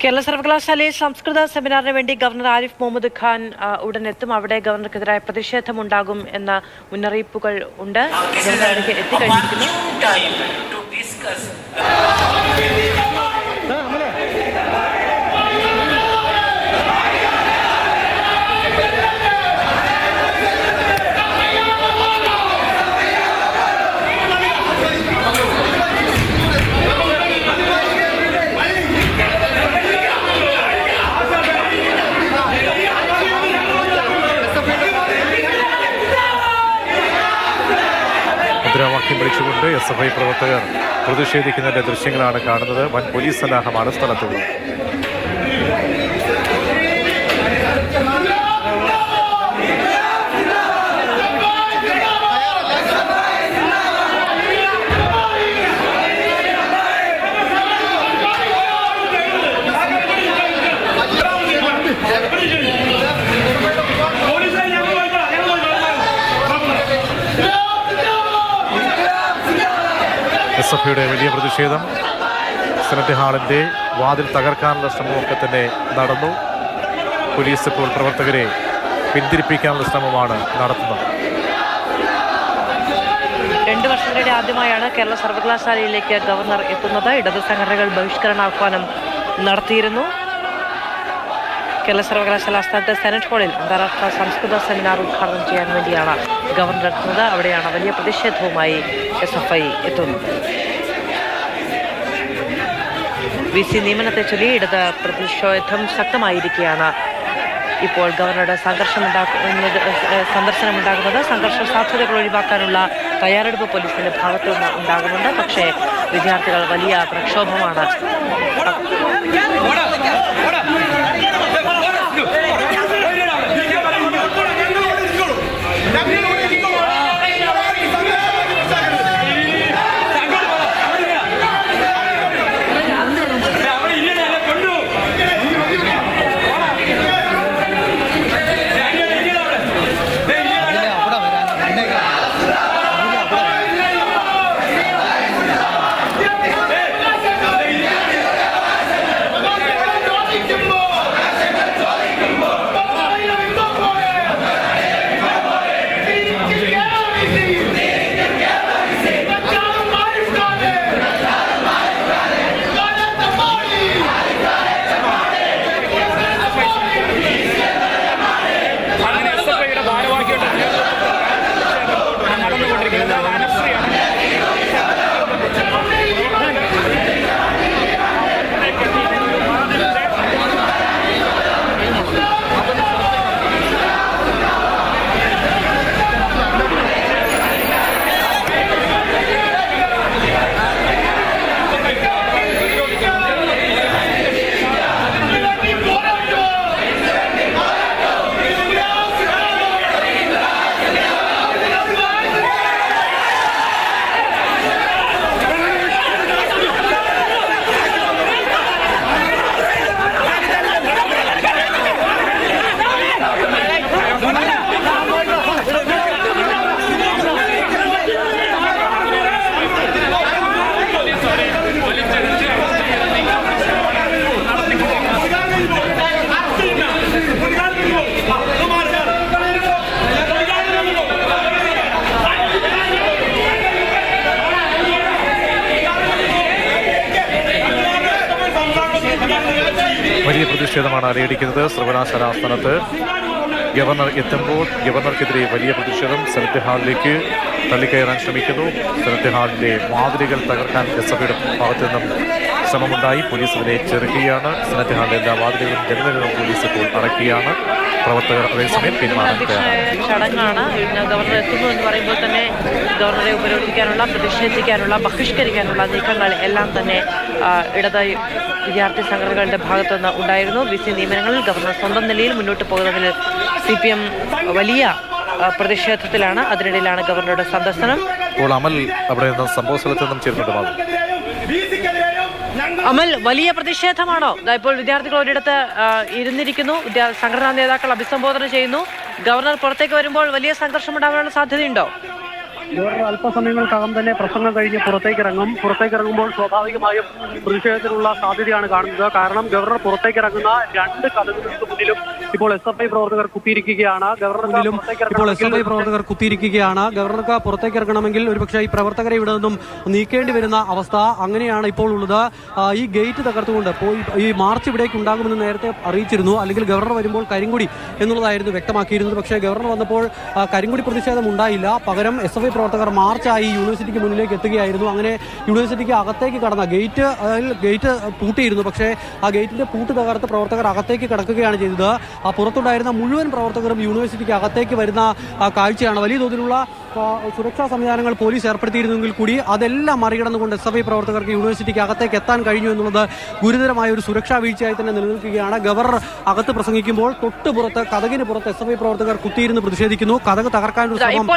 കേരള സർവകലാശാലയിൽ സംസ്കൃത സെമിനാറിന് വേണ്ടി ഗവർണർ ആരിഫ് മുഹമ്മദ് ഖാൻ ഉടനെത്തും. അവിടെ ഗവർണർക്കെതിരായ പ്രതിഷേധമുണ്ടാകും എന്ന മുന്നറിയിപ്പുകൾ ഉണ്ട്. ഗവർണറിലേക്ക് എത്തിക്കഴിഞ്ഞിരിക്കുന്നു. മുദ്രാവാക്യം വിളിച്ചുകൊണ്ട് SFI പ്രവർത്തകർ പ്രതിഷേധിക്കുന്നതിന്റെ ദൃശ്യങ്ങളാണ് കാണുന്നത്. വൻ പോലീസ് സന്നാഹമാണ് സ്ഥലത്തുള്ളത്. SFIയുടെ വലിയ പ്രതിഷേധം, സെനറ്റ് ഹാളിൻ്റെ വാതിൽ തകർക്കാനുള്ള ശ്രമമൊക്കെ തന്നെ നടന്നു. പോലീസ് ഇപ്പോൾ പ്രവർത്തകരെ പിന്തിരിപ്പിക്കാനുള്ള ശ്രമമാണ് നടത്തുന്നത്. 2 വർഷത്തിനിടെ ആദ്യമായാണ് കേരള സർവകലാശാലയിലേക്ക് ഗവർണർ എത്തുന്നത്. ഇടത് സംഘടനകൾ ബഹിഷ്കരണാഹ്വാനം നടത്തിയിരുന്നു. കേരള സർവകലാശാല ആസ്ഥാനത്തെ സെനറ്റ് ഹാളിൽ അന്താരാഷ്ട്ര സംസ്കൃത സെമിനാർ ഉദ്ഘാടനം ചെയ്യാൻ വേണ്ടിയാണ് ഗവർണർ എത്തുന്നത്. അവിടെയാണ് വലിയ പ്രതിഷേധവുമായി SFI എത്തുന്നത്. VC നിയമനത്തെ ചൊല്ലി ഇടത് പ്രതിഷേധം ശക്തമായിരിക്കുകയാണ്. ഇപ്പോൾ ഗവർണറുടെ സന്ദർശനമുണ്ടാകുന്നത് സംഘർഷ സാധ്യതകൾ ഒഴിവാക്കാനുള്ള തയ്യാറെടുപ്പ് പോലീസിന്റെ ഭാഗത്തുനിന്ന് ഉണ്ടാകുന്നുണ്ട്. പക്ഷേ വിദ്യാർത്ഥികൾ വലിയ പ്രക്ഷോഭമാണ്. വലിയ പ്രതിഷേധമാണ് അലയടിക്കുന്നത്. സർവകലാശാല ആസ്ഥാനത്ത് ഗവർണർ എത്തുമ്പോൾ ഗവർണർക്കെതിരെ വലിയ പ്രതിഷേധം. സെനറ്റ് ഹാളിലേക്ക് തള്ളിക്കയറാൻ ശ്രമിക്കുന്നു. സെനറ്റ് ഹാളിൻ്റെ വാതിലുകൾ തകർക്കാൻ SFIയുടെ ഭാഗത്തു നിന്നും ശ്രമമുണ്ടായി. പോലീസ് ഇതിനെ ചെറുക്കുകയാണ്. സെനറ്റ് ഹാളിലെ എല്ലാ വാതിലുകളും ജനലുകളും പോലീസ് ഇപ്പോൾ അടയ്ക്കുകയാണ്. പ്രവർത്തകർ അതേസമയം ചടങ്ങാണ്. ഗവർണർ എത്തുന്നു എന്ന് പറയുമ്പോൾ തന്നെ ഗവർണറെ ഉപരോധിക്കാനുള്ള, പ്രതിഷേധിക്കാനുള്ള, ബഹിഷ്കരിക്കാനുള്ള നീക്കങ്ങൾ എല്ലാം തന്നെ ഇടത് വിദ്യാർത്ഥി സംഘടനകളുടെ ഭാഗത്തുനിന്ന് ഉണ്ടായിരുന്നു. VC നിയമനങ്ങളിൽ ഗവർണർ സ്വന്തം നിലയിൽ മുന്നോട്ട് പോകുന്നതിൽ CPM വലിയ പ്രതിഷേധത്തിലാണ്. അതിനിടയിലാണ് ഗവർണറുടെ സന്ദർശനം. ഇപ്പോൾ അമൽ അവിടെ നിന്ന് സംഭവ സ്ഥലത്ത് നിന്നും ചേർന്നിട്ടുണ്ട്. അമൽ, വലിയ പ്രതിഷേധമാണോ? ഇപ്പോൾ വിദ്യാർത്ഥികൾ ഒരിടത്ത് ഇരുന്നിരിക്കുന്നു. സംഘടനാ നേതാക്കൾ അഭിസംബോധന ചെയ്യുന്നു. ഗവർണർ പുറത്തേക്ക് വരുമ്പോൾ വലിയ സംഘർഷം ഉണ്ടാകാനുള്ള സാധ്യതയുണ്ടോ? ഗവർണർ അല്പസമയങ്ങൾക്കകം തന്നെ പ്രസംഗം കഴിഞ്ഞ് പുറത്തേക്കിറങ്ങുമ്പോൾ സ്വാഭാവികമായും പ്രതിഷേധത്തിനുള്ള സാധ്യതയാണ് കാണുന്നത്. കാരണം ഗവർണർ പുറത്തേക്കിറങ്ങുന്ന രണ്ട് കഥകൾക്ക് മുന്നിലും ഇപ്പോൾ SFI പ്രവർത്തകർ കുത്തിയിരിക്കുകയാണ്. ഗവർണർക്ക് പുറത്തേക്ക് ഇറങ്ങണമെങ്കിൽ ഒരുപക്ഷെ ഈ പ്രവർത്തകരെ ഇവിടെ നിന്നും നീക്കേണ്ടി വരുന്ന അവസ്ഥ അങ്ങനെയാണ് ഇപ്പോൾ ഉള്ളത്. ഈ ഗേറ്റ് തകർത്തുകൊണ്ട് ഈ മാർച്ച് ഇവിടേക്ക് ഉണ്ടാകുമെന്ന് നേരത്തെ അറിയിച്ചിരുന്നു. അല്ലെങ്കിൽ ഗവർണർ വരുമ്പോൾ കരിങ്കൊടി എന്നുള്ളതായിരുന്നു വ്യക്തമാക്കിയിരുന്നത്. പക്ഷേ ഗവർണർ വന്നപ്പോൾ കരിങ്കൊടി പ്രതിഷേധം ഉണ്ടായില്ല. പകരം SFI പ്രവർത്തകർ മാർച്ചായി യൂണിവേഴ്സിറ്റിക്ക് മുന്നിലേക്ക് എത്തുകയായിരുന്നു. അങ്ങനെ യൂണിവേഴ്സിറ്റിക്ക് അകത്തേക്ക് കടന്ന ഗേറ്റ് പൂട്ടിയിരുന്നു. പക്ഷേ ആ ഗേറ്റിന്റെ പൂട്ട് തകർത്ത് പ്രവർത്തകർ അകത്തേക്ക് കടക്കുകയാണ് ചെയ്തത്. പുറത്തുണ്ടായിരുന്ന മുഴുവൻ പ്രവർത്തകരും യൂണിവേഴ്സിറ്റിക്ക് അകത്തേക്ക് വരുന്ന കാഴ്ചയാണ്. വലിയ തോതിലുള്ള സുരക്ഷാ സംവിധാനങ്ങൾ പോലീസ് ഏർപ്പെടുത്തിയിരുന്നെങ്കിൽ കൂടി അതെല്ലാം മറികടന്നുകൊണ്ട് SFI പ്രവർത്തകർക്ക് യൂണിവേഴ്സിറ്റിക്ക് അകത്തേക്ക് എത്താൻ കഴിഞ്ഞു എന്നുള്ളത് ഗുരുതരമായ ഒരു സുരക്ഷാ വീഴ്ചയായി തന്നെ നിലനിൽക്കുകയാണ്. ഗവർണർ അകത്ത് പ്രസംഗിക്കുമ്പോൾ തൊട്ടുപുറത്ത് കതകിന് പുറത്ത് SFI പ്രവർത്തകർ കുത്തിയിരുന്ന് പ്രതിഷേധിക്കുന്നു. കതക് തകർക്കാനുള്ള ശ്രമം